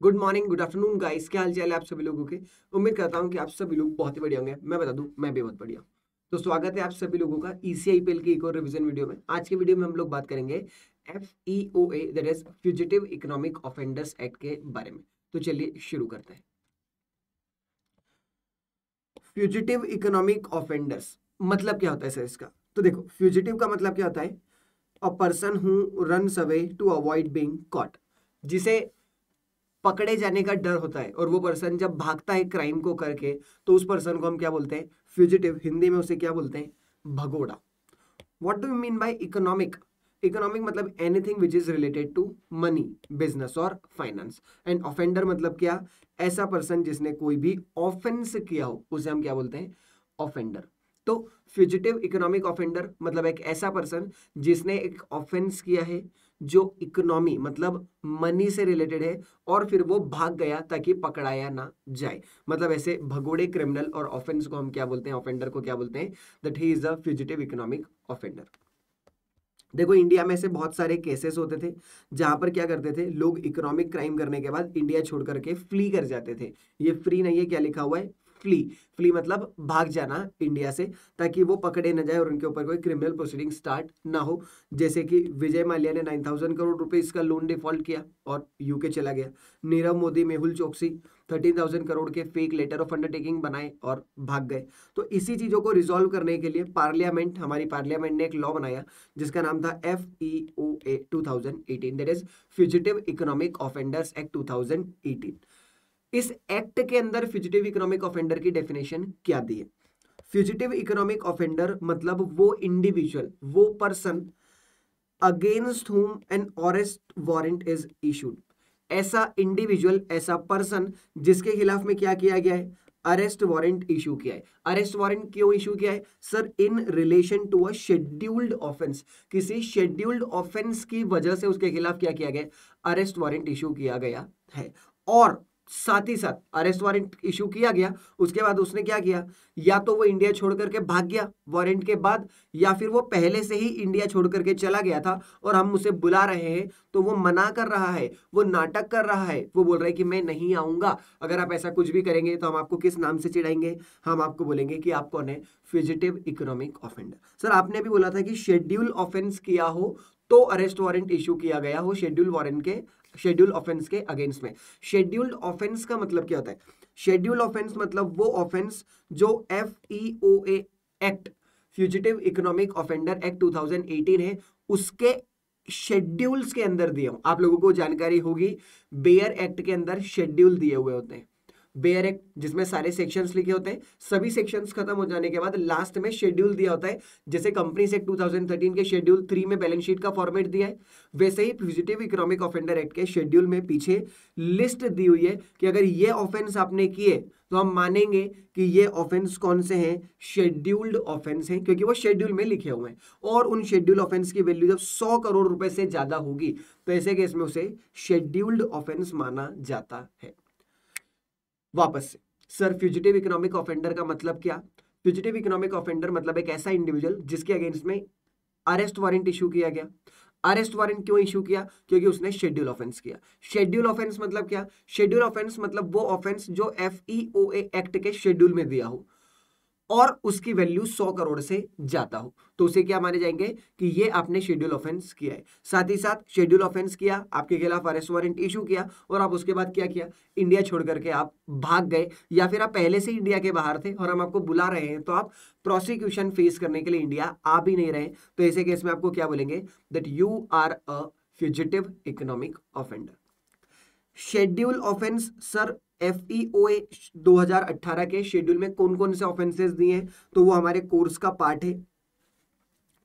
Good morning, good afternoon guys. क्या हाल चाल है आप सभी लोगों के। उम्मीद करता हूँ कि आप सभी लोग बहुत ही बढ़िया होंगे। मैं बता दूं, मैं भी बहुत बढ़िया हूँ। तो स्वागत है आप सभी लोगों का ECIPL की एक और रिवीजन वीडियो में। आज के वीडियो में हम लोग बात करेंगे FEOA that is fugitive economic offenders act के बारे में। तो चलिए शुरू करते हैं। फ्यूजिटिव इकोनॉमिक ऑफेंडर्स मतलब क्या होता है सर इसका। तो देखो, फ्यूजिटिव का मतलब क्या होता है, a person who runs away to avoid being caught, जिसे पकड़े जाने का डर होता है और वो पर्सन जब भागता है क्राइम को करके, तो उस पर्सन को हम क्या बोलते हैं, फ्यूजिटिव। हिंदी में उसे क्या बोलते हैं, भगोड़ा। What do you mean by economic. Economic मतलब anything which is related to money, business और फाइनेंस। एंड ऑफेंडर मतलब क्या, ऐसा पर्सन जिसने कोई भी ऑफेंस किया हो उसे हम क्या बोलते हैं, ऑफेंडर। तो फ्यूजिटिव इकोनॉमिक ऑफेंडर मतलब एक ऐसा पर्सन जिसने एक ऑफेंस किया है जो इकोनॉमी मतलब मनी से रिलेटेड है और फिर वो भाग गया ताकि पकड़ाया ना जाए। मतलब ऐसे भगोड़े क्रिमिनल और ऑफेंस को हम क्या बोलते हैं, ऑफेंडर को क्या बोलते हैं, that he is a fugitive economic offender. देखो, इंडिया में से बहुत सारे केसेस होते थे जहां पर क्या करते थे लोग, इकोनॉमिक क्राइम करने के बाद इंडिया छोड़ करके फ्ली कर जाते थे। ये फ्री नहीं है, क्या लिखा हुआ है, फ्ली। फ्ली मतलब भाग जाना इंडिया से, ताकि वो पकड़े न जाए और उनके ऊपर कोई क्रिमिनल प्रोसीडिंग स्टार्ट ना हो। जैसे कि विजय माल्या ने 9,000 करोड़ रुपए इसका लोन डिफॉल्ट किया और यूके चला गया। नीरव मोदी, मेहुल चोकसी 13,000 करोड़ के फेक लेटर ऑफ अंडरटेकिंग बनाए और भाग गए। तो इसी चीजों को रिजॉल्व करने के लिए पार्लियामेंट, हमारी पार्लियामेंट ने एक लॉ बनाया जिसका नाम था FEOA 2018, that is fugitive economic offenders act 2018। इस एक्ट के अंदर फ्यूजिटिव इकोनॉमिक ऑफेंडर की डेफिनेशन क्या दी है। फ्यूजिटिव इकोनॉमिक ऑफेंडर मतलब वो इंडिविजुअल, वो person against whom an arrest warrant is issued. ऐसा इंडिविजुअल, ऐसा पर्सन जिसके खिलाफ में क्या किया गया है, अरेस्ट वारंट इशू किया है। अरेस्ट वारंट क्यों इशू किया है sir, in relation to a scheduled offence. किसी शेड्यूल्ड ऑफेंस की वजह से उसके खिलाफ क्या किया गया, अरेस्ट वारंट इशू किया गया है। और साथ ही साथ अरेस्ट वारंट इशू किया गया, उसके बाद उसने क्या किया, या तो वो इंडिया छोड़ करके भाग गया वारंट के बाद, या फिर वो पहले से ही इंडिया छोड़ करके चला गया था और हम उसे बुला रहे हैं तो वो मना कर रहा है, वो नाटक कर रहा है, वो बोल रहा है कि मैं नहीं आऊंगा। अगर आप ऐसा कुछ भी करेंगे तो हम आपको किस नाम से चिढ़ाएंगे, हम आपको बोलेंगे कि आप कौन है, फ्यूजिटिव इकोनॉमिक ऑफेंडर। सर आपने भी बोला था कि शेड्यूल ऑफेंस किया हो तो अरेस्ट वारंट इशू किया गया हो, शेड्यूल वारंट के, शेड्यूल ऑफेंस के अगेंस्ट में। शेड्यूल्ड ऑफेंस का मतलब क्या होता है, शेड्यूल ऑफेंस मतलब वो ऑफेंस जो FEOA act, fugitive economic offender act 2018 है, उसके शेड्यूल्स के अंदर दिए हो। आप लोगों को जानकारी होगी, बेयर एक्ट के अंदर शेड्यूल दिए हुए होते हैं। बेयर एक्ट जिसमें सारे सेक्शंस लिखे होते हैं, सभी सेक्शंस खत्म हो जाने के बाद लास्ट में शेड्यूल दिया होता है। जैसे कंपनीज एक्ट 2013 के शेड्यूल 3 में बैलेंस शीट का फॉर्मेट दिया है, वैसे ही फ्यूजिटिव इकोनॉमिक ऑफेंडर एक्ट के शेड्यूल में पीछे लिस्ट दी हुई है कि अगर ये ऑफेंस आपने किए तो हम मानेंगे कि ये ऑफेंस कौन से हैं, शेड्यूल्ड ऑफेंस हैं, क्योंकि वो शेड्यूल में लिखे हुए हैं। और उन शेड्यूल ऑफेंस की वैल्यू जब 100 करोड़ रुपए से ज्यादा होगी तो ऐसे केस में उसे शेड्यूल्ड ऑफेंस माना जाता है। वापस से सर, फ्यूजिटिव इकोनॉमिक ऑफेंडर का मतलब क्या। फ्यूजिटिव इकोनॉमिक ऑफेंडर मतलब एक ऐसा इंडिविजुअल जिसके अगेंस्ट में अरेस्ट वारंट इशू किया गया। अरेस्ट वारंट क्यों इशू किया, क्योंकि उसने शेड्यूल ऑफेंस किया। शेड्यूल ऑफेंस मतलब क्या, शेड्यूल ऑफेंस मतलब वो ऑफेंस जो FEOA एक्ट के शेड्यूल में दिया हो और उसकी वैल्यू 100 करोड़ से ज्यादा हो, तो उसे क्या माने जाएंगे कि ये आपने शेड्यूल ऑफेंस किया है। साथ ही साथ शेड्यूल ऑफेंस किया, आपके खिलाफ अरेस्ट वारंट इशू किया और आप उसके बाद क्या किया, इंडिया छोड़ करके आप भाग गए, या फिर आप पहले से इंडिया के बाहर थे और हम आपको बुला रहे हैं तो आप प्रोसिक्यूशन फेस करने के लिए इंडिया आ भी नहीं रहे, तो ऐसे केस में आपको क्या बोलेंगे, that you are a fugitive economic offender. Schedule offence sir, FEOA 2018 के शेड्यूल में कौन कौन से ऑफेंसेस दिए हैं, तो वो हमारे कोर्स का पार्ट है।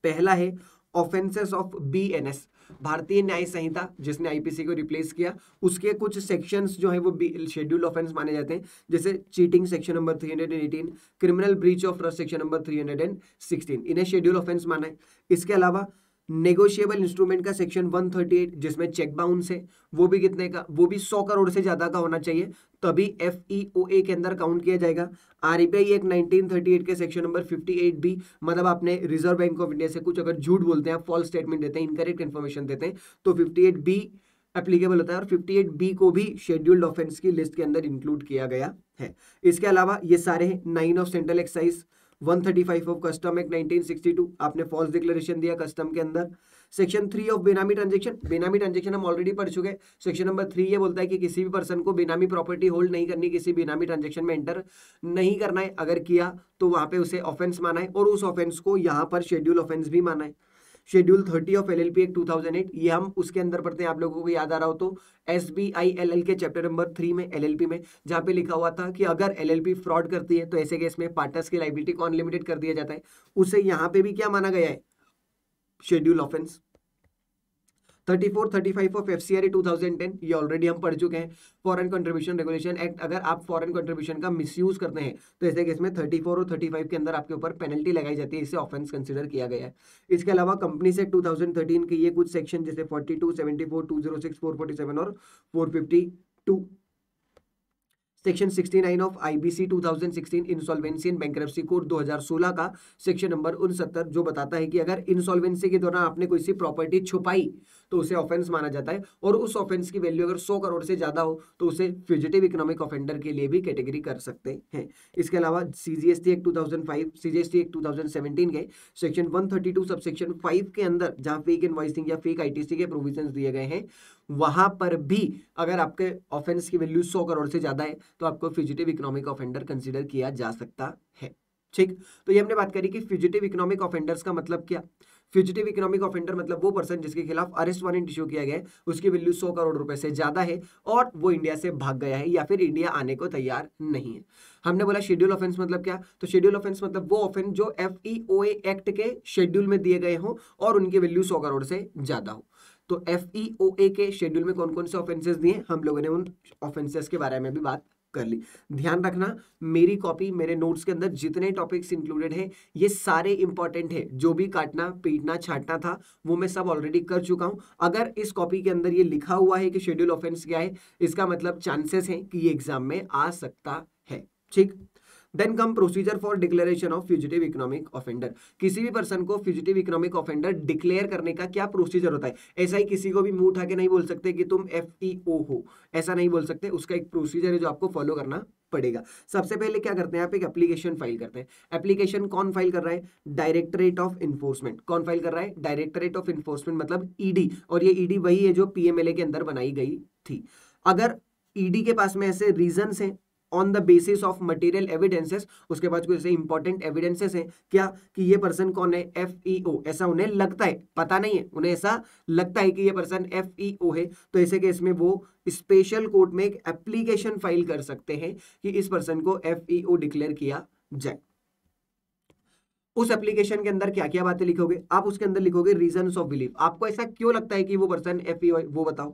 पहला है ऑफेंसेस ऑफ BNS, भारतीय न्याय संहिता, जिसने IPC को रिप्लेस किया, उसके कुछ सेक्शंस जो है वो शेड्यूल ऑफेंस माने जाते हैं। जैसे cheating section number 318, criminal breach of trust section number 316, इन्हें शेड्यूल ऑफेंस माना है। इसके अलावा नेगोशिएबल इंस्ट्रूमेंट का सेक्शन 138 जिसमें चेक बाउंस है, वो भी कितने का, वो भी 100 करोड़ से ज्यादा का होना चाहिए, तभी FEOA के अंदर काउंट किया जाएगा। RBI एक्ट 1938 के सेक्शन नंबर 58B, मतलब आपने रिजर्व बैंक ऑफ इंडिया से कुछ अगर झूठ बोलते हैं, फॉल्स स्टेटमेंट देते हैं, इनकरेक्ट इन्फॉर्मेशन देते हैं, तो 58B एप्लीकेबल होता है, और 58B को भी शेड्यूल्ड ऑफेंस की लिस्ट के अंदर इंक्लूड किया गया है। इसके अलावा ये सारे हैं 9 of central excise, 135 of custom act 1962, आपने फॉल्स डिक्लेरेशन दिया कस्टम के अंदर। सेक्शन 3 ऑफ बेनामी ट्रांजेक्शन, बेनामी ट्रांजेक्शन हम ऑलरेडी पढ़ चुके हैं। सेक्शन नंबर 3 ये बोलता है कि किसी भी पर्सन को बेनामी प्रॉपर्टी होल्ड नहीं करनी, किसी बेनामी ट्रांजेक्शन में एंटर नहीं करना है, अगर किया तो वहां पे उसे ऑफेंस माना है, और उस ऑफेंस को यहाँ पर शेड्यूल ऑफेंस भी माना है। शेड्यूल 30 ऑफ LLP एक्ट 2008, ये हम उसके अंदर पढ़ते हैं, आप लोगों को याद आ रहा हो तो SBILL के चैप्टर नंबर 3 में LLP में, जहां पे लिखा हुआ था कि अगर LLP फ्रॉड करती है तो ऐसे केस में पार्टनर्स की लायबिलिटी को अनलिमिटेड कर दिया जाता है। उसे यहाँ पे भी क्या माना गया है, शेड्यूल ऑफेंस। 34, 35 ऑफ FCRA 2010, ये ऑलरेडी हम पढ़ चुके हैं। फॉरेन कंट्रीब्यूशन रेगुलेशन एक्ट, अगर आप फॉरेन कंट्रीब्यूशन का मिसयूज करते हैं तो ऐसे केस में 34 और 35 के अंदर आपके ऊपर पेनल्टी लगाई जाती है, इसे ऑफेंस कंसीडर किया गया है। इसके अलावा कंपनी से 2013 के ये कुछ सेक्शन जैसे 42, 74, 206, 447 और 452, section 69 of IBC 2016 insolvency and bankruptcy code 2016 का सेक्शन नंबर 69 जो बताता है कि अगर इंसॉल्वेंसी के दौरान आपने कोई सी प्रॉपर्टी छुपाई तो उसे ऑफेंस माना जाता है, और उस ऑफेंस की वैल्यू अगर 100 करोड़ से ज्यादा हो तो उसे फ्यूजिटिव इकोनॉमिक ऑफेंडर के लिए भी कैटेगरी कर सकते हैं। इसके अलावा CGST एक्ट 2005, CGST एक्ट 2017 के सेक्शन 132 सबसेक्शन 5 के अंदर जहां फेक इनवॉइसिंग या फेक ITC के प्रोविजंस दिए गए हैं, वहां पर भी अगर आपके ऑफेंस की वैल्यू 100 करोड़ से ज्यादा है तो आपको फ्यूजिटिव इकोनॉमिक ऑफेंडर कंसीडर किया जा सकता है। ठीक, तो ये हमने बात करी कि फ्यूजिटिव इकोनॉमिक ऑफेंडर्स का मतलब क्या। फ्यूजिटिव इकोनॉमिक ऑफेंडर मतलब वो पर्सन जिसके खिलाफ अरेस्ट वारंट इशू किया गया है, उसकी वैल्यू 100 करोड़ रुपए से ज्यादा है और वो इंडिया से भाग गया है या फिर इंडिया आने को तैयार नहीं है। हमने बोला शेड्यूल ऑफेंस मतलब क्या, तो शेड्यूल ऑफेंस मतलब वो ऑफेंस जो FEOA एक्ट के शेड्यूल में दिए गए हो और उनकी वैल्यू 100 करोड़ से ज्यादा हो। तो FEOA के शेड्यूल में कौन कौन से ऑफेंसेस दिए, हम लोगों ने उन ऑफेंसेस के बारे में भी बात कर ली। ध्यान रखना, मेरी कॉपी मेरे नोट्स के अंदर जितने टॉपिक्स इंक्लूडेड हैं ये सारे इंपॉर्टेंट है, जो भी काटना पीटना छाटना था वो मैं सब ऑलरेडी कर चुका हूं। अगर इस कॉपी के अंदर ये लिखा हुआ है कि शेड्यूल ऑफेंस क्या है, इसका मतलब चांसेस हैं कि ये एग्जाम में आ सकता है। ठीक, then come procedure for declaration of fugitive economic offender. किसी भी पर्सन को फ्यूजिटिव इकोनॉमिक ऑफेंडर डिक्लेयर करने का क्या प्रोसीजर होता है। ऐसा ही किसी को भी मुंह उठा के नहीं बोल सकते कि तुम FEO हो, ऐसा नहीं बोल सकते, उसका एक प्रोसीजर है जो आपको फॉलो करना पड़ेगा। सबसे पहले क्या करते हैं, आप एक एप्लीकेशन फाइल करते हैं। एप्लीकेशन कौन फाइल कर रहा है, डायरेक्टरेट ऑफ इन्फोर्समेंट। कौन फाइल कर रहा है, डायरेक्टरेट ऑफ इन्फोर्समेंट मतलब ED, और ये ED वही है जो PMLA के अंदर बनाई गई थी। अगर ED के पास में ऐसे रीजंस हैं on the basis of material evidences, उसके बाद कुछ ऐसे इंपॉर्टेंट एविडेंसेस हैं क्या कि ये पर्सन कौन है, FEO, ऐसा उन्हें लगता है, पता नहीं है, उन्हें ऐसा लगता है कि ये पर्सन FEO है, तो ऐसे केस में वो स्पेशल कोर्ट में एक एप्लीकेशन फाइल कर सकते हैं कि इस पर्सन को FEO डिक्लेयर किया जाए। उस एप्लीकेशन के अंदर क्या क्या बातें लिखोगे, आप उसके अंदर लिखोगे रीजंस ऑफ बिलीफ। आपको ऐसा क्यों लगता है कि वो पर्सन FEO है, वो बताओ।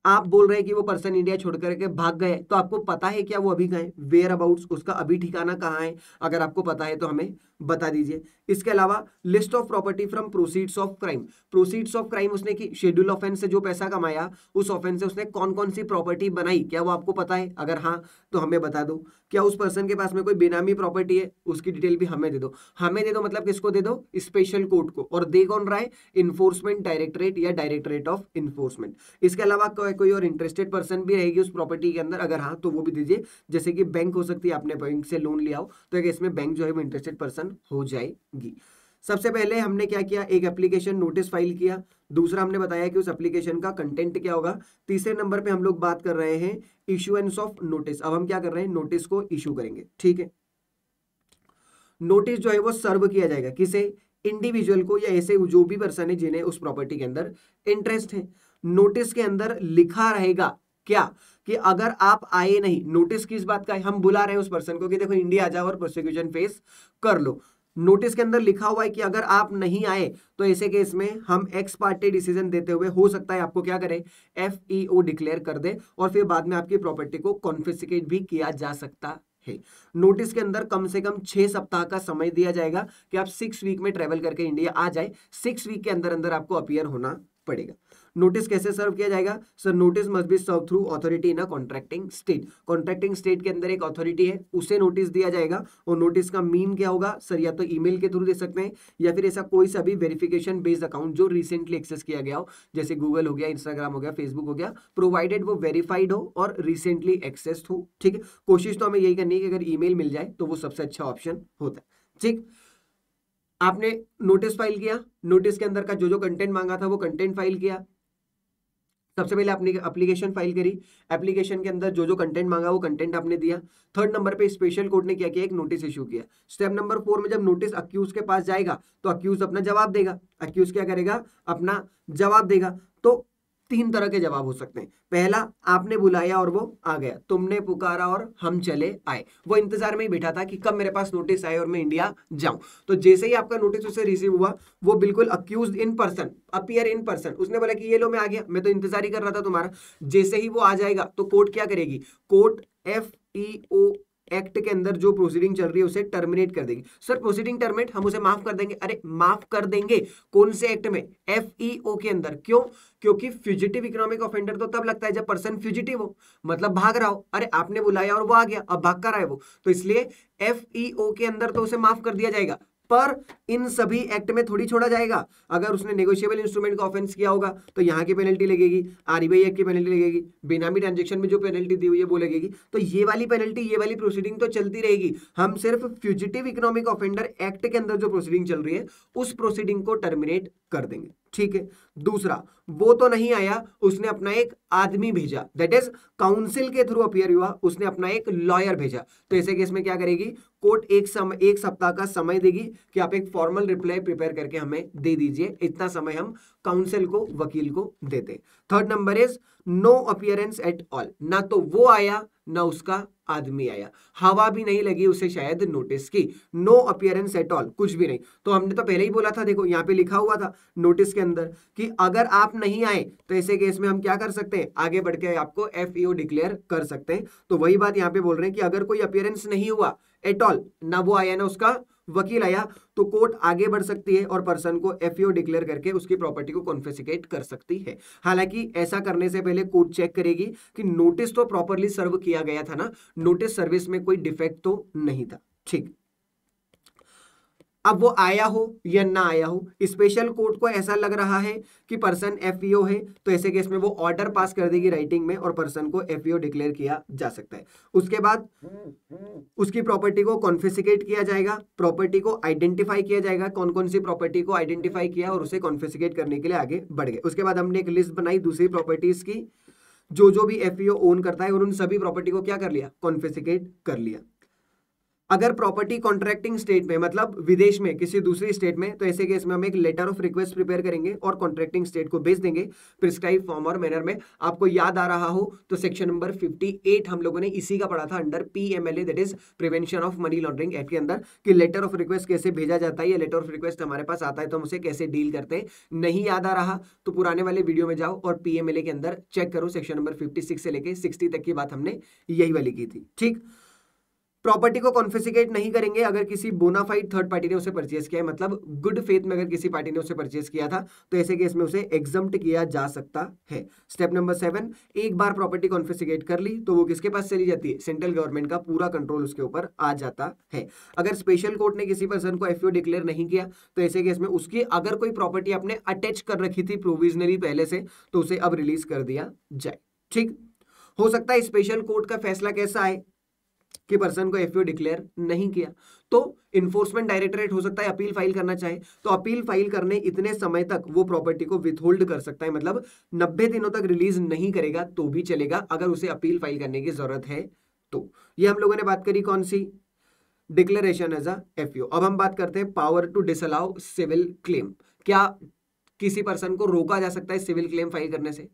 आप बोल रहे हैं कि वो पर्सन इंडिया छोड़ करके भाग गए, तो आपको पता है क्या वो अभी गए, वेयर अबाउट्स, उसका अभी ठिकाना कहाँ है, अगर आपको पता है तो हमें बता दीजिए। इसके अलावा list of property from proceeds of crime. Proceeds of crime उसने की शेड्यूल ऑफेंस से जो पैसा कमाया, उस ऑफेंस से उसने कौन कौन सी प्रॉपर्टी बनाई, क्या वो आपको पता है, अगर हाँ तो हमें बता दो। क्या उस पर्सन के पास में कोई बेनामी प्रॉपर्टी है, उसकी डिटेल भी हमें दे दो। हमें दे दो मतलब किसको दे दो, स्पेशल कोर्ट को, और दे कौन रहा है, इन्फोर्समेंट डायरेक्टरेट या डायरेक्टरेट ऑफ इन्फोर्समेंट। इसके अलावा कोई और इंटरेस्टेड पर्सन भी रहेगी उस प्रॉपर्टी के अंदर, अगर हाँ तो वो भी दीजिए। जैसे कि बैंक हो सकती है, आपने बैंक से लोन लिया हो तो इसमें बैंक जो है वो इंटरेस्टेड पर्सन हो जाएगी। सबसे पहले हमने क्या किया, एक एप्लीकेशन नोटिस फाइल किया। दूसरा हमने बताया कि उस एप्लीकेशन का कंटेंट क्या होगा। तीसरे नंबर पे हम लोग बात कर रहे हैं इशुएंस ऑफ नोटिस। अब हम क्या कर रहे हैं, नोटिस को इशू करेंगे। ठीक है, नोटिस जो है वो सर्व किया जाएगा किसे, इंडिविजुअल को या ऐसे जो भी पर्सन है जिन्हें उस प्रॉपर्टी के अंदर इंटरेस्ट है। नोटिस के अंदर लिखा रहेगा क्या कि अगर आप आए नहीं, नोटिस किस बात का है, हम बुला रहे हैं उस पर्सन को कि देखो इंडिया आ जाओ और प्रोसिक्यूशन फेस कर लो। नोटिस के अंदर लिखा हुआ है कि अगर आप नहीं आए तो ऐसे केस में हम एक्स पार्टी डिसीजन देते हुए हो सकता है आपको क्या करें, FEO डिक्लेयर कर दे और फिर बाद में आपकी प्रॉपर्टी को कॉन्फिस्केट भी किया जा सकता है। नोटिस के अंदर कम से कम 6 सप्ताह का समय दिया जाएगा कि आप 6 वीक में ट्रेवल करके इंडिया आ जाए। 6 वीक के अंदर अंदर आपको अपीयर होना पड़ेगा। नोटिस कैसे सर्व किया जाएगा sir? Notice must be serve through authority in a contracting state. Contracting state के अंदर एक अथॉरिटी है, उसे नोटिस दिया जाएगा। और नोटिस का मीन क्या होगा सर? या तो ईमेल के थ्रू दे सकते हैं या फिर ऐसा कोई सा भी वेरिफिकेशन बेस्ड अकाउंट जो रिसेंटली एक्सेस किया गया हो, जैसे गूगल हो गया, इंस्टाग्राम हो गया, फेसबुक हो गया, प्रोवाइडेड वो वेरीफाइड हो और रिसेंटली एक्सेस हो। ठीक है, कोशिश तो हमें यही करनी है कि अगर ईमेल मिल जाए तो वो सबसे अच्छा ऑप्शन होता है। ठीक, आपने नोटिस फाइल किया, नोटिस के अंदर का जो जो कंटेंट मांगा था वो कंटेंट फाइल किया। सबसे पहले आपने एप्लीकेशन फाइल करी, एप्लीकेशन के अंदर जो जो कंटेंट मांगा वो कंटेंट आपने दिया। थर्ड नंबर पे स्पेशल कोर्ट ने क्या किया? एक नोटिस इशू किया। स्टेप नंबर 4 में जब नोटिस अक्यूज के पास जाएगा तो अक्यूज अपना जवाब देगा। अक्यूज क्या करेगा? अपना जवाब देगा। तो 3 तरह के जवाब हो सकते हैं। पहला, आपने बुलाया और वो आ गया, तुमने पुकारा और हम चले आए। वो इंतजार में ही बैठा था कि कब मेरे पास नोटिस आए और मैं इंडिया जाऊं। तो जैसे ही आपका नोटिस उसे रिसीव हुआ, वो बिल्कुल accused in person, appear in person, उसने बोला कि ये लो मैं आ गया, मैं तो इंतजार ही कर रहा था तुम्हारा। जैसे ही वो आ जाएगा तो कोर्ट क्या करेगी? कोर्ट FEO एक्ट के अंदर जो प्रोसीडिंग चल रही है उसे टर्मिनेट कर देगी। सर प्रोसीडिंग टर्मिनेट, हम उसे माफ कर देंगे। अरे माफ कर देंगे कौन से एक्ट में? FEO के अंदर। क्यों? क्योंकि फ्यूजिटिव इकोनॉमिक ऑफेंडर तो तब लगता है जब पर्सन फ्यूजिटिव हो, मतलब भाग रहा हो। अरे आपने बुलाया और वो आ गया, अब भाग कर रहा है वो, तो इसलिए FEO के अंदर तो उसे माफ कर दिया जाएगा। पर इन सभी एक्ट में थोड़ी छोड़ा जाएगा। अगर उसने नेगोशिएबल इंस्ट्रूमेंट का ऑफेंस किया होगा तो यहाँ की पेनल्टी लगेगी, RBI एक्ट की पेनल्टी लगेगी, बेनामी ट्रांजैक्शन में जो पेनल्टी दी हुई है वो लगेगी। तो ये वाली पेनल्टी, ये वाली प्रोसीडिंग तो चलती रहेगी। हम सिर्फ फ्यूजिटिव इकोनॉमिक ऑफेंडर एक्ट के अंदर जो प्रोसीडिंग चल रही है उस प्रोसीडिंग को टर्मिनेट कर देंगे। ठीक है। दूसरा, वो तो नहीं आया, उसने अपना एक आदमी भेजा, दैट इज काउंसिल के थ्रू अपीयर हुआ, उसने अपना एक लॉयर भेजा। तो ऐसे केस में क्या करेगी? कोर्ट एक सप्ताह का समय देगी कि आप एक फॉर्मल रिप्लाई प्रिपेयर करके हमें दे दीजिए। इतना समय हम काउंसिल को, वकील को देते। Third number is no appearance at all, ना तो वो आया ना उसका आदमी आया, हवा भी नहीं लगी उसे शायद नोटिस की। नो अपीयरेंस एट ऑल, कुछ भी नहीं। तो हमने तो पहले ही बोला था, देखो यहाँ पे लिखा हुआ था नोटिस के अंदर कि अगर आप नहीं आए तो ऐसे केस में हम क्या कर सकते हैं? आगे बढ़ के आपको FEO डिक्लेयर कर सकते हैं। तो वही बात यहाँ पे बोल रहे हैं कि अगर कोई अपीयरेंस नहीं हुआ एट ऑल, ना वो आया ना उसका वकील आया, तो कोर्ट आगे बढ़ सकती है और पर्सन को FEO डिक्लेयर करके उसकी प्रॉपर्टी को कॉन्फिस्केट कर सकती है। हालांकि ऐसा करने से पहले कोर्ट चेक करेगी कि नोटिस तो प्रॉपर्ली सर्व किया गया था ना, नोटिस सर्विस में कोई डिफेक्ट तो नहीं था। ठीक, अब वो आया हो या ना आया हो, स्पेशल कोर्ट को ऐसा लग रहा है कि पर्सन FEO है, तो ऐसे केस में वो ऑर्डर पास कर देगी राइटिंग में और पर्सन को FEO डिक्लेयर किया जा सकता है। उसके बाद उसकी प्रॉपर्टी को कॉन्फिस्केट किया जाएगा, प्रॉपर्टी को आइडेंटिफाई किया जाएगा, कौन कौन सी प्रॉपर्टी को आइडेंटिफाई किया और उसे कॉन्फिस्केट करने के लिए आगे बढ़ गए। उसके बाद हमने एक लिस्ट बनाई दूसरी प्रॉपर्टीज की, जो जो भी FEO ओन करता है, और उन सभी प्रॉपर्टी को क्या कर लिया? कॉन्फिस्केट कर लिया। अगर प्रॉपर्टी कॉन्ट्रैक्टिंग स्टेट में, मतलब विदेश में, किसी दूसरी स्टेट में, तो ऐसे केस में हम एक लेटर ऑफ रिक्वेस्ट प्रिपेयर करेंगे और कॉन्ट्रैक्टिंग स्टेट को भेज देंगे प्रिस्क्राइब फॉर्म और मैनर में। आपको याद आ रहा हो तो सेक्शन नंबर 58 हम लोगों ने इसी का पढ़ा था under PMLA, that is prevention of money laundering act के अंदर, कि लेटर ऑफ रिक्वेस्ट कैसे भेजा जाता है, या लेटर ऑफ रिक्वेस्ट हमारे पास आता है तो हम उसे कैसे डील करते हैं। नहीं याद आ रहा तो पुराने वाले वीडियो में जाओ और PMLA के अंदर चेक करो, सेक्शन नंबर 56 से लेके 60 तक की बात हमने यही वाली की थी। ठीक, प्रॉपर्टी को कॉन्फिस्केट नहीं करेंगे अगर किसी बोनाफाइड थर्ड पार्टी ने उसे परचेज किया है, मतलब गुड फेथ में अगर किसी पार्टी ने उसे परचेज किया था तो ऐसे केस में उसे एग्जम्प्ट किया जा सकता है। स्टेप नंबर 7, एक बार प्रॉपर्टी कॉन्फिस्केट कर ली तो वो किसके पास चली जाती है? सेंट्रल गवर्नमेंट का पूरा कंट्रोल उसके ऊपर आ जाता है। अगर स्पेशल कोर्ट ने किसी पर्सन को FEO डिक्लेयर नहीं किया तो ऐसे केस में उसकी अगर कोई प्रॉपर्टी आपने अटैच कर रखी थी प्रोविजनली पहले से, तो उसे अब रिलीज कर दिया जाए। ठीक, हो सकता है स्पेशल कोर्ट का फैसला कैसा आए कि पर्सन को FEO डिक्लेयर नहीं किया, तो इन्फोर्समेंट डायरेक्टरेट हो सकता है अपील फाइल करना चाहे, तो अपील फाइल करने इतने समय तक वो प्रॉपर्टी को विथहोल्ड कर सकता है, मतलब 90 दिनों तक रिलीज नहीं करेगा तो भी चलेगा अगर उसे अपील फाइल करने की जरूरत है तो। ये हम लोगों ने बात करी कौन सी? Declaration as a FEO। अब हम बात करते हैं power to disallow civil claim. क्या किसी पर्सन को रोका जा सकता है सिविल क्लेम फाइल करने से?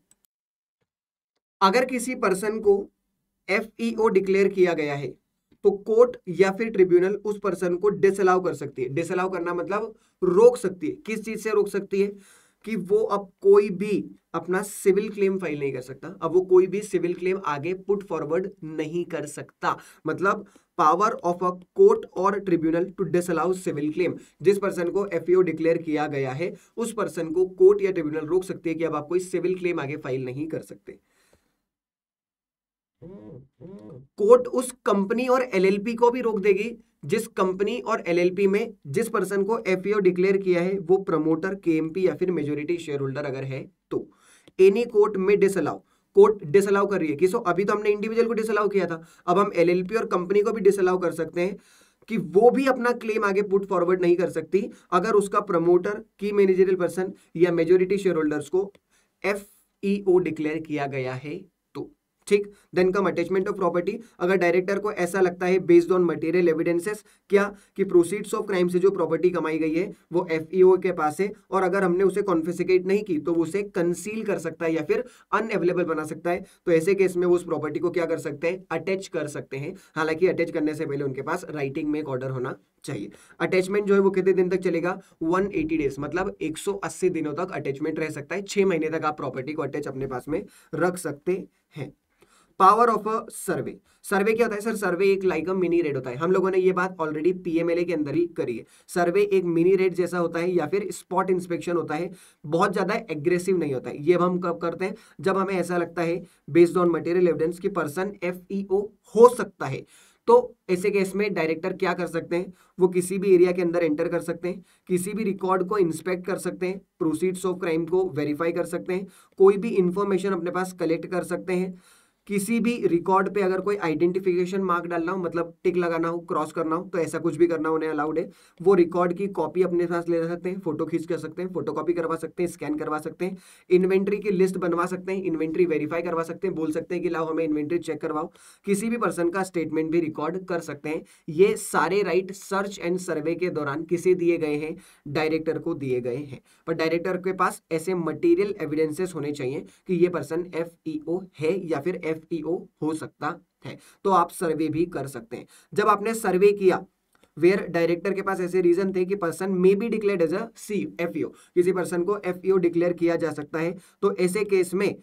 अगर किसी पर्सन को FEO डिक्लेयर किया गया है तो कोर्ट या फिर ट्रिब्यूनल उस पर्सन को डिसअलाउ कर सकती है। डिसअलाउ करना मतलब रोक सकती है। किस चीज से रोक सकती है? कि वो अब कोई भी अपना सिविल क्लेम फाइल नहीं कर सकता, अब वो कोई भी सिविल क्लेम आगे पुट फॉरवर्ड नहीं कर सकता। मतलब पावर ऑफ अ कोर्ट और tribunal to disallow civil claim, जिस पर्सन को एफईओ डिक्लेयर किया गया है उस पर्सन को कोर्ट या ट्रिब्यूनल रोक सकती है कि अब आप कोई सिविल क्लेम आगे फाइल नहीं कर सकते। कोर्ट उस कंपनी और एलएलपी को भी रोक देगी जिस कंपनी और एलएलपी में जिस पर्सन को एफईओ डिक्लेयर किया है वो प्रमोटर, केएमपी या फिर मेजॉरिटी शेयर होल्डर अगर है तो। एनी कोर्ट में डिसअलाउ, कोर्ट डिसअलाउ कर रही है किसको, अभी तो हमने इंडिविजुअल को डिसअलाउ किया था, अब हम एलएलपी और कंपनी को भी डिसअलाउ कर सकते हैं कि वो भी अपना क्लेम आगे पुट फॉरवर्ड नहीं कर सकती अगर उसका प्रमोटर, की मैनेजरियल पर्सन या मेजॉरिटी शेयर होल्डर्स को एफईओ डिक्लेयर किया गया है तो। ठीक, then come attachment of property. अगर डायरेक्टर को ऐसा लगता है बेस्ड ऑन मटेरियल एविडेंसेस क्या कि प्रोसीड्स ऑफ क्राइम से जो प्रॉपर्टी कमाई गई है वो एफईओ के पास है और अगर हमने उसे कॉन्फिस्केट नहीं की तो वो उसे कंसील कर सकता है या फिर अनअवेलेबल बना सकता है, तो ऐसे केस में वो उस प्रॉपर्टी को क्या कर सकते हैं, अटैच कर सकते हैं। हालांकि अटैच करने से पहले उनके पास राइटिंग में एक ऑर्डर होना चाहिए। अटैचमेंट जो है वो कितने दिन तक चलेगा, 180 डेज, मतलब 180 दिनों तक अटैचमेंट रह सकता है। 6 महीने तक आप प्रॉपर्टी को अटैच अपने पास में रख सकते हैं। पावर ऑफ अ सर्वे, सर्वे क्या होता है सर, सर्वे एक लाइक अ मिनी रेड होता है। हम लोगों ने ये बात ऑलरेडी पीएमएलए के अंदर ही करी है। सर्वे एक मिनी रेड जैसा होता है या फिर स्पॉट इंस्पेक्शन होता है, बहुत ज्यादा एग्रेसिव नहीं होता है। ये हम कब करते हैं, जब हमें ऐसा लगता है बेस्ड ऑन मटेरियल एविडेंस कि पर्सन एफईओ हो सकता है, तो ऐसे केस में डायरेक्टर क्या कर सकते हैं, वो किसी भी एरिया के अंदर एंटर कर सकते हैं, किसी भी रिकॉर्ड को इंस्पेक्ट कर सकते हैं, प्रोसीड्स ऑफ क्राइम को वेरीफाई कर सकते हैं, कोई भी इंफॉर्मेशन अपने पास कलेक्ट कर सकते हैं, किसी भी रिकॉर्ड पे अगर कोई आइडेंटिफिकेशन मार्क डालना हो, मतलब टिक लगाना हो, क्रॉस करना हो, तो ऐसा कुछ भी करना उन्हें अलाउड है। वो रिकॉर्ड की कॉपी अपने पास ले सकते हैं, फोटो खींच कर सकते हैं, फोटो कॉपी करवा सकते हैं, स्कैन करवा सकते हैं, इन्वेंट्री की लिस्ट बनवा सकते हैं, इन्वेंट्री वेरीफाई करवा सकते हैं, बोल सकते हैं कि लाओ हमें इन्वेंट्री चेक करवाओ, किसी भी पर्सन का स्टेटमेंट भी रिकॉर्ड कर सकते हैं। ये सारे राइट सर्च एंड सर्वे के दौरान किसे दिए गए हैं, डायरेक्टर को दिए गए हैं। पर डायरेक्टर के पास ऐसे मटेरियल एविडेंसेस होने चाहिए कि ये पर्सन एफईओ है या फिर एफईओ हो सकता है, तो आप सर्वे भी कर सकते हैं। जब आपने सर्वे किया वेयर डायरेक्टर के पास ऐसे रीजन थे कि person may be declared as a C FEO, किसी पर्सन को एफईओ डिक्लेयर किया जा सकता है, तो ऐसे केस में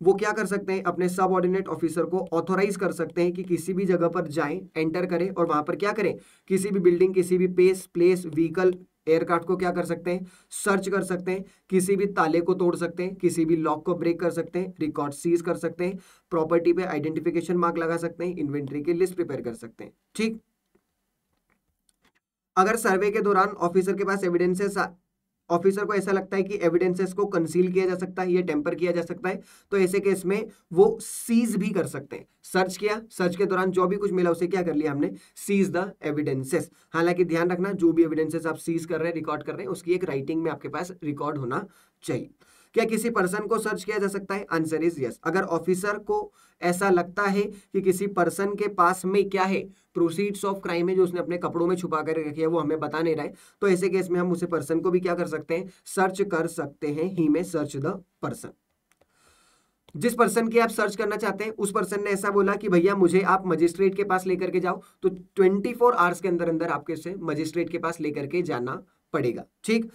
वो क्या कर सकते हैं, अपने सब ऑर्डिनेट ऑफिसर को ऑथोराइज कर सकते हैं कि किसी भी जगह पर जाएं, एंटर करें और वहां पर क्या करें, किसी भी बिल्डिंग, किसी भी प्लेस, व्हीकल, एयरक्राफ्ट को क्या कर सकते हैं, सर्च कर सकते हैं, किसी भी ताले को तोड़ सकते हैं, किसी भी लॉक को ब्रेक कर सकते हैं, रिकॉर्ड सीज कर सकते हैं, प्रॉपर्टी पे आइडेंटिफिकेशन मार्क लगा सकते हैं, इन्वेंट्री की लिस्ट प्रिपेयर कर सकते हैं। ठीक, अगर सर्वे के दौरान ऑफिसर के पास एविडेंसेस, ऑफिसर को ऐसा लगता है कि एविडेंसेस को कंसील किया जा सकता है या टेम्पर किया जा सकता है, तो ऐसे केस में वो सीज भी कर सकते हैं। सर्च किया, सर्च के दौरान जो भी कुछ मिला उसे क्या कर लिया हमने, सीज द एविडेंसेस। हालांकि ध्यान रखना, जो भी एविडेंसेस आप सीज कर रहे हैं, रिकॉर्ड कर रहे हैं, उसकी एक राइटिंग में आपके पास रिकॉर्ड होना चाहिए। क्या किसी पर्सन को सर्च किया जा सकता है, आंसर इज यस। अगर ऑफिसर को ऐसा लगता है कि किसी पर्सन के पास में क्या है, प्रोसीड्स ऑफ क्राइम है जो उसने अपने कपड़ों में छुपा कर रखी है, वो हमें बता नहीं रहा है, तो ऐसे केस में हम उसे पर्सन को भी क्या कर सकते हैं, सर्च कर सकते हैं। ही में सर्च द पर्सन। जिस पर्सन की आप सर्च करना चाहते हैं उस पर्सन ने ऐसा बोला कि भैया मुझे आप मजिस्ट्रेट के पास लेकर के जाओ, तो 24 आवर्स के अंदर अंदर आपके से मजिस्ट्रेट के पास लेकर के जाना पड़ेगा। ठीक,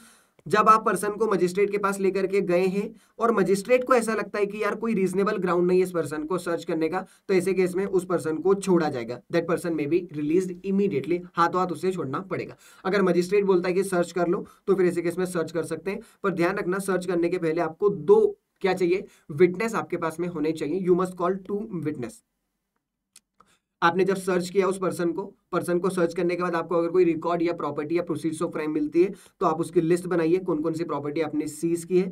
जब आप पर्सन को मजिस्ट्रेट के पास लेकर के गए हैं और मजिस्ट्रेट को ऐसा लगता है कि यार कोई रीजनेबल ग्राउंड नहीं है इस पर्सन को सर्च करने का, तो ऐसे केस में उस पर्सन को छोड़ा जाएगा। दैट पर्सन में बी रिलीज्ड इमीडिएटली, हाथों हाथ उसे छोड़ना पड़ेगा। अगर मजिस्ट्रेट बोलता है कि सर्च कर लो, तो फिर ऐसे केस में सर्च कर सकते हैं। पर ध्यान रखना, सर्च करने के पहले आपको 2 क्या चाहिए, विटनेस आपके पास में होने चाहिए। You must call 2 witness. आपने जब सर्च किया उस पर्सन को सर्च करने के बाद आपको अगर कोई रिकॉर्ड या प्रॉपर्टी या प्रोसीड्स ऑफ क्राइम मिलती है, तो आप उसकी लिस्ट बनाइए, कौन कौन सी प्रॉपर्टी आपने सीज की है।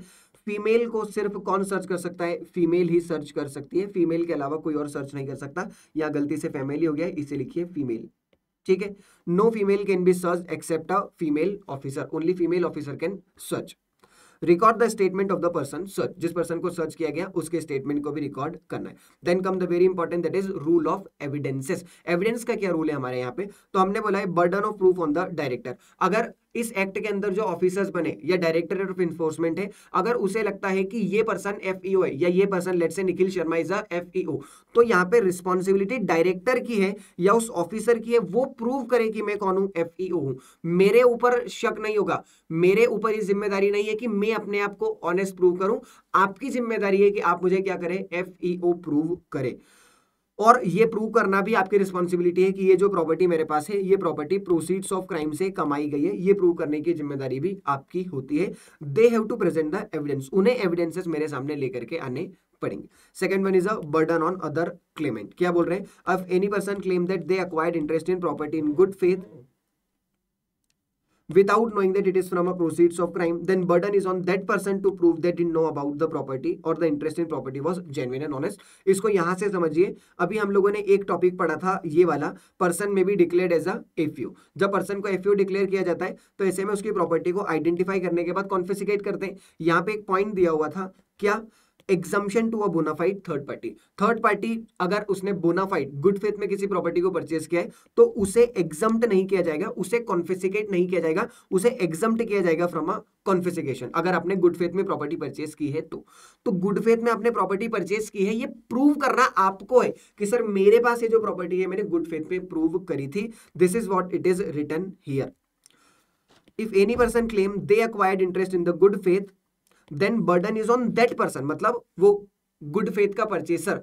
फीमेल को सिर्फ कौन सर्च कर सकता है, फीमेल ही सर्च कर सकती है, फीमेल के अलावा कोई और सर्च नहीं कर सकता। या गलती से फैमिली हो गया, इसे लिखिए फीमेल। ठीक है, no female can be search except a female officer, only female officer can search. Record the statement of the person search, जिस पर्सन को सर्च किया गया उसके स्टेटमेंट को भी रिकॉर्ड करना है। Then come the very important, that is rule of evidences. Evidence का क्या रूल है हमारे यहाँ पे, तो हमने बोला है burden of proof on the director. अगर इस एक्ट के अंदर जो ऑफिसर्स बने या डायरेक्टरेट ऑफ इन्फोर्समेंट है, अगर उसे लगता है कि ये पर्सन एफईओ है या ये person let's say Nikhil Sharma is a FEO, तो यहाँ पे रिस्पॉन्सिबिलिटी डायरेक्टर की है या उस ऑफिसर की है, वो प्रूव करे कि मैं कौन हूं, एफईओ हूं। मेरे ऊपर शक नहीं होगा, मेरे ऊपर ये जिम्मेदारी नहीं है कि मैं अपने आप को ऑनेस्ट प्रूव करूं, आपकी जिम्मेदारी है कि आप मुझे क्या करें, एफईओ प्रूव करें। और ये प्रूव करना भी आपकी रिस्पॉन्सिबिलिटी है कि ये जो प्रॉपर्टी मेरे पास है, ये प्रॉपर्टी प्रोसीड्स ऑफ क्राइम से कमाई गई है, ये प्रूव करने की जिम्मेदारी भी आपकी होती है। They have to present the evidence, उन्हें एविडेंसेस मेरे सामने लेकर के आने पड़ेंगे। Second one is a burden on other claimant. क्या बोल रहे हैं, if any person claim that they acquired interest in property in good faith without knowing that it is from a proceeds of crime, then burden is on that person to prove they didn't know about the property or the interest in property was genuine and honest। इसको यहां से समझिए, अभी हम लोगों ने एक topic पढ़ा था ये वाला, पर्सन में भी डिक्लेयर्ड एज अ एफयू। जब पर्सन को एफयू डिक्लेयर किया जाता है तो ऐसे में उसकी प्रॉपर्टी को आइडेंटिफाई करने के बाद कॉन्फिस्केट करते हैं। यहाँ पे एक पॉइंट दिया हुआ था, क्या, exemption to a bona fide third party. Third party अगर उसने बोनाफाइड गुड फेथ में किसी प्रॉपर्टी को परचेज किया है तो उसे एग्जम्प्ट नहीं किया जाएगा, उसे कॉन्फिस्केट नहीं किया जाएगा, उसे एग्जम्प्ट किया जाएगा फ्रॉम अ कॉन्फिस्केशन। अगर आपने गुड फेथ में प्रॉपर्टी परचेज की है तो गुड फेथ में आपने प्रॉपर्टी परचेज की है, ये प्रूव करना आपको है कि सर मेरे पास ये जो प्रॉपर्टी है मैंने गुड फेथ में प्रूव करी थी। This is what it is written here. If any person claim they acquired interest in the good faith, then burden is on that person, मतलब वो गुड फेथ का परचेसर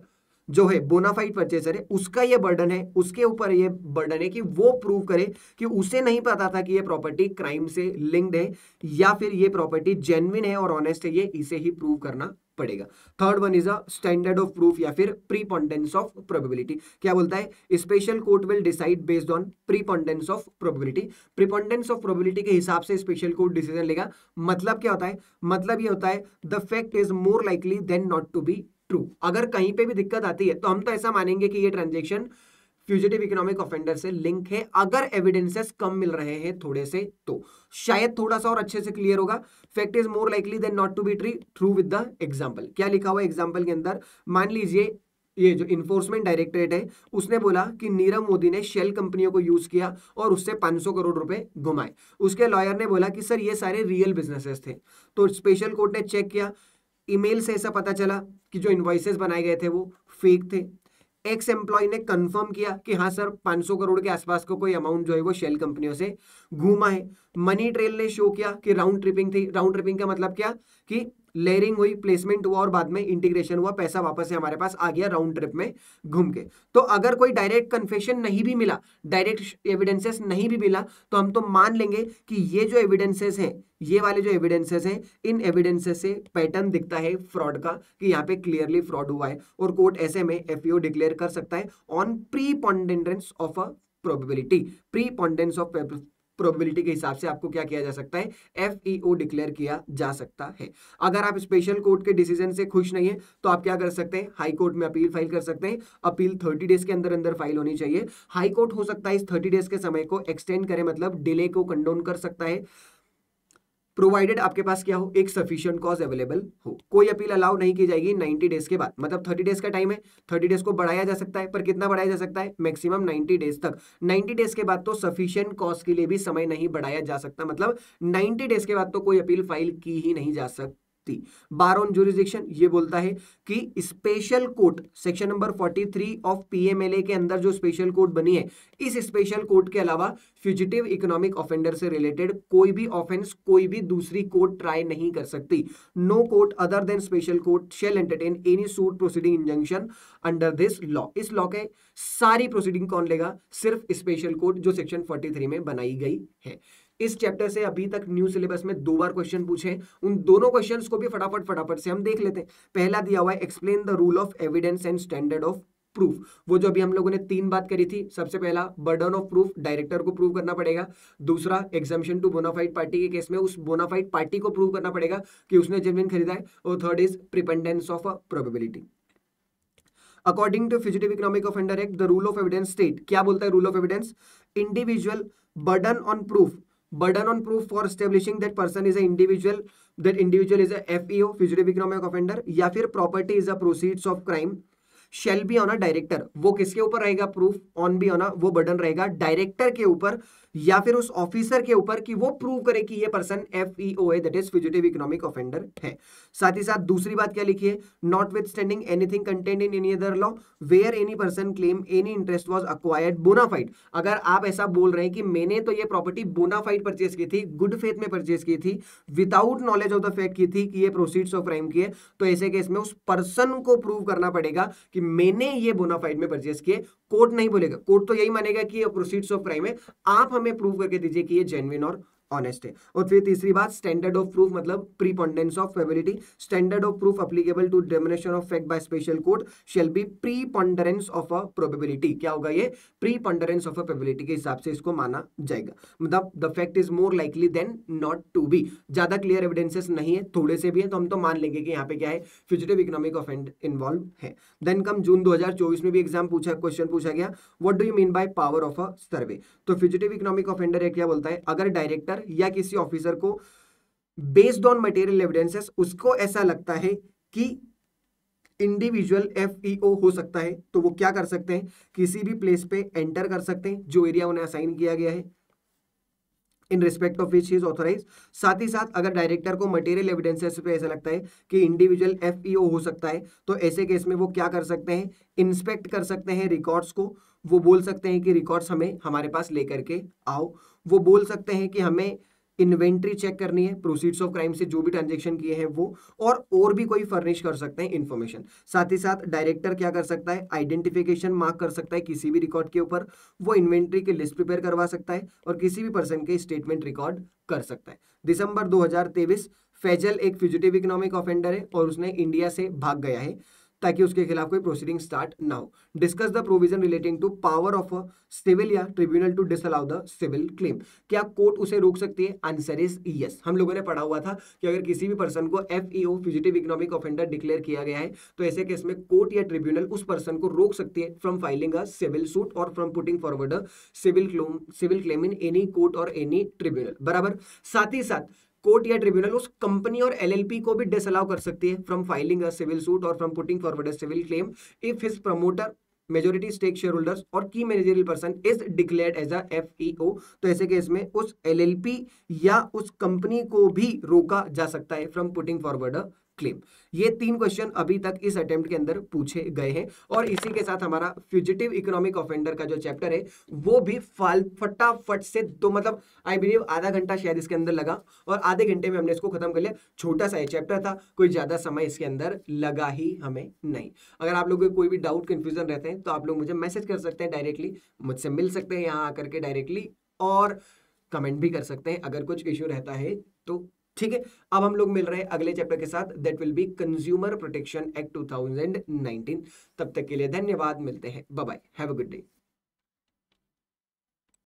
जो है, बोनाफाइड परचेसर है, उसका ये बर्डन है, उसके ऊपर ये बर्डन है कि वो प्रूव करे कि उसे नहीं पता था कि ये प्रॉपर्टी क्राइम से लिंक्ड है या फिर ये प्रॉपर्टी जेन्युइन है और ऑनेस्ट है, ये इसे ही प्रूव करना पड़ेगा। Third one is a standard of proof या फिर प्रीपोंडेंस ऑफ प्रोबेबिलिटी। क्या बोलता है, special court will decide based on preponderance of probability. Preponderance of probability के हिसाब से स्पेशल कोर्ट डिसीजन लेगा। मतलब क्या होता है, मतलब ये होता है the fact is more likely than not to be true. अगर कहीं पे भी दिक्कत आती है तो हम तो ऐसा मानेंगे कि ये ट्रांजैक्शन फ्यूजिटिव इकोनॉमिक ऑफेंडर से लिंक है, अगर एविडेंसेस कम मिल रहे हैं थोड़े से तो शायद थोड़ा सा और अच्छे से क्लियर होगा। Fact is more likely than not to be true with the example. क्या लिखा हुआ है एग्जांपल के अंदर, मान लीजिए ये जो इन्फोर्समेंट डायरेक्टरेट है उसने बोला कि नीरव मोदी ने शेल कंपनियों को यूज किया और उससे 500 करोड़ रुपए घुमाए। उसके लॉयर ने बोला कि सर ये सारे रियल बिजनेसेस थे। तो स्पेशल कोर्ट ने चेक किया, ईमेल से ऐसा पता चला कि जो इनवॉइसेस बनाए गए थे वो फेक थे। एक्स एम्प्लॉय ने कंफर्म किया कि हाँ सर 500 करोड़ के आसपास को कोई अमाउंट जो है वो शेल कंपनियों से घूमा है। मनी ट्रेल ने शो किया कि राउंड ट्रिपिंग थी। राउंड ट्रिपिंग का मतलब क्या, कि लेयरिंग हुई, प्लेसमेंट हुआ और बाद में इंटीग्रेशन हुआ, पैसा वापस से हमारे पास आ गया राउंड ट्रिप में घूम के। तो अगर कोई डायरेक्ट कन्फेशन नहीं भी मिला, डायरेक्ट एविडेंसेस नहीं भी मिला, तो हम तो मान लेंगे कि ये जो एविडेंसेस हैं, ये वाले जो एविडेंसेस हैं, इन एविडेंसेस से पैटर्न दिखता है फ्रॉड का कि यहाँ पे क्लियरली फ्रॉड हुआ है और कोर्ट ऐसे में एफईओ डिक्लेयर कर सकता है on preponderance of a probability. Preponderance of probability के हिसाब से आपको क्या किया जा सकता है, एफईओ डिक्लेयर किया जा सकता है। अगर आप स्पेशल कोर्ट के डिसीजन से खुश नहीं है तो आप क्या कर सकते हैं, हाई कोर्ट में अपील फाइल कर सकते हैं। अपील 30 डेज के अंदर अंदर फाइल होनी चाहिए। हाई कोर्ट हो सकता है इस 30 डेज के समय को एक्सटेंड करे, मतलब डिले को कंडोन कर सकता है, प्रोवाइडेड आपके पास क्या हो, एक सफिशिएंट कॉज अवेलेबल हो। कोई अपील अलाउ नहीं की जाएगी 90 डेज के बाद, मतलब 30 डेज का टाइम है, 30 डेज को बढ़ाया जा सकता है, पर कितना बढ़ाया जा सकता है, मैक्सिमम 90 डेज तक। 90 डेज के बाद तो सफिशिएंट कॉज के लिए भी समय नहीं बढ़ाया जा सकता, मतलब 90 डेज के बाद तो कोई अपील फाइल की ही नहीं जा सकती। बार ऑन जुरिसडिक्शन ये बोलता है कि special court, section number 43 of PMLA के अंदर जो स्पेशल कोर्ट बनी है, इस स्पेशल कोर्ट के अलावा फ्यूजिटिव इकोनॉमिक ऑफेंडर से रिलेटेड कोई भी ऑफेंस कोई भी दूसरी कोर्ट ट्राई नहीं कर सकती। No court other than special court shall entertain any suit proceeding injunction under this law. इस लॉ के सारी प्रोसीडिंग कौन लेगा, सिर्फ स्पेशल कोर्ट जो सेक्शन 43 में बनाई गई है। इस चैप्टर से अभी तक न्यू सिलेबस में 2 बार क्वेश्चन पूछे, उन दोनों क्वेश्चंस को भी फटाफट से हम देख लेते हैं। पहला दिया हुआ है explain the rule of evidence and standard of proof, वो जो अभी हम लोगों ने 3 बात करी थी। सबसे पहला बर्डन ऑफ प्रूफ, डायरेक्टर को प्रूव करना पड़ेगा। दूसरा एग्जम्पशन टू बोनाफाइड पार्टी के केस में उस बोनाफाइड पार्टी को प्रूव करना पड़ेगा कि उसने जेन्युइन खरीदा है। और third is preponderance of a probability. According to fugitive economic offender act the rule of evidence state, क्या बोलता है rule of evidence, individual burden on proof, burden on proof for establishing that person is an individual, that individual is a FEO fugitive economic offender या फिर property is a proceeds of crime shall be on a director, वो किसके ऊपर रहेगा proof, on be on a, वो burden रहेगा director के ऊपर या फिर उस ऑफिसर के ऊपर कि वो प्रूव करे कि ये person FEOA that is fugitive economic offender है। साथ ही साथ दूसरी बात क्या लिखी है, notwithstanding anything content in any other law where any person claim any interest was acquired bona fide. अगर आप ऐसा बोल रहे हैं कि मैंने तो ये प्रॉपर्टी बोनाफाइड परचेस की थी, गुड फेथ में परचेस की थी, without knowledge of the fact की थी कि ये प्रोसीड्स ऑफ क्राइम की है, तो ऐसे केस में उस पर्सन को प्रूव करना पड़ेगा कि मैंने ये बोनाफाइड में परचेस किए। कोर्ट नहीं बोलेगा, कोर्ट तो यही मानेगा कि ये प्रोसीड्स ऑफ क्राइम है, आप हमें प्रूव करके दीजिए कि ये जेन्युइन और ऑनेस्ट है। और फिर तीसरी बात, स्टैंडर्ड ऑफ प्रूफ मतलब preponderance of probability, standard of proof applicable to determination of fact by special court shall be preponderance of a probability. क्या होगा ये, प्रीपोंडेंस ऑफ अ प्रोबेबिलिटी के हिसाब से इसको माना जाएगा, मतलब the fact is more likely than not to be. ज्यादा क्लियर एविडेंसेस नहीं है, थोड़े से भी है तो हम तो मान लेंगे कि यहाँ पे क्या है, फ्यूजिटिव इकोनॉमिक ऑफेंस इन्वॉल्व है। देन कम जून 2024 में भी एग्जाम क्वेश्चन पूछा गया, what do you mean by power of a survey. तो फ्यूजिटिव इकोनॉमिक ऑफेंडर है क्या बोलता है, अगर डायरेक्टर या किसी ऑफिसर को बेस्ड ऑन मटेरियल एविडेंसेस उसको ऐसा लगता है कि इंडिविजुअल FEO हो सकता है, तो वो क्या कर सकते हैं, किसी भी प्लेस पे एंटर कर सकते हैं जो एरिया उन्हें असाइन किया गया है in respect of which is authorise. साथ ही साथ अगर डायरेक्टर को मटेरियल एविडेंसेस पे ऐसा लगता है कि इंडिविजुअल FEO हो सकता है, तो ऐसे केस में वो क्या कर सकते हैं, इंस्पेक्ट कर सकते हैं रिकॉर्ड्स को। वो बोल सकते हैं कि रिकॉर्ड्स हमें हमारे पास लेकर के आओ। वो बोल सकते हैं कि हमें इन्वेंट्री चेक करनी है, प्रोसीड्स ऑफ क्राइम से जो भी ट्रांजेक्शन किए हैं वो, और भी कोई फर्निश कर सकते हैं इंफॉर्मेशन। साथ ही साथ डायरेक्टर क्या कर सकता है, आइडेंटिफिकेशन मार्क कर सकता है किसी भी रिकॉर्ड के ऊपर, वो इन्वेंट्री की लिस्ट प्रिपेयर करवा सकता है और किसी भी पर्सन के स्टेटमेंट रिकॉर्ड कर सकता है। दिसंबर 2023 फैजल एक फ्यूजिटिव इकोनॉमिक ऑफेंडर है और उसने इंडिया से भाग गया है ताकि उसके खिलाफ कोई प्रोसीडिंग स्टार्ट ना हो। Discuss the provision relating to power of a civil या tribunal to disallow the civil claim. क्या कोर्ट उसे रोक सकती है, आंसर इज यस। हम लोगों ने पढ़ा हुआ था कि अगर किसी भी पर्सन को FEO fugitive economic offender declare किया गया है तो ऐसे केस में कोर्ट या ट्रिब्यूनल उस पर्सन को रोक सकती है from filing a civil suit और from putting forward a civil claim in any court और एनी ट्रिब्यूनल। बराबर। साथ ही साथ कोर्ट या ट्रिब्यूनल उस कंपनी और LLP को भी डिसअलाउ कर सकती है from filing a civil suit और from putting forward a civil claim if his promoter majority stake shareholders और key managerial person is declared as a FEO। तो ऐसे केस में उस LLP या उस कंपनी को भी रोका जा सकता है from putting forward a claim. ये 3 क्वेश्चन अभी तक इस अटेम्प्ट के अंदर पूछे गए हैं और इसी के साथ हमारा फ्यूजिटिव इकोनॉमिक ऑफेंडर का जो चैप्टर है वो भी फटाफट से, तो मतलब आई बिलीव आधा घंटा शायद इसके अंदर लगा और आधे घंटे में हमने इसको खत्म कर लिया। छोटा सा ये चैप्टर था, कोई ज्यादा समय इसके अंदर लगा ही हमें नहीं। अगर आप लोगों को कोई भी डाउट कंफ्यूजन रहते हैं तो आप लोग मुझे मैसेज कर सकते हैं, डायरेक्टली मुझसे मिल सकते हैं यहाँ आकर के डायरेक्टली, और कमेंट भी कर सकते हैं अगर कुछ इश्यू रहता है तो। ठीक है, अब हम लोग मिल रहे हैं अगले चैप्टर के साथ, that will be consumer protection act 2019। तब तक के लिए धन्यवाद, मिलते हैं, bye bye, have a good day.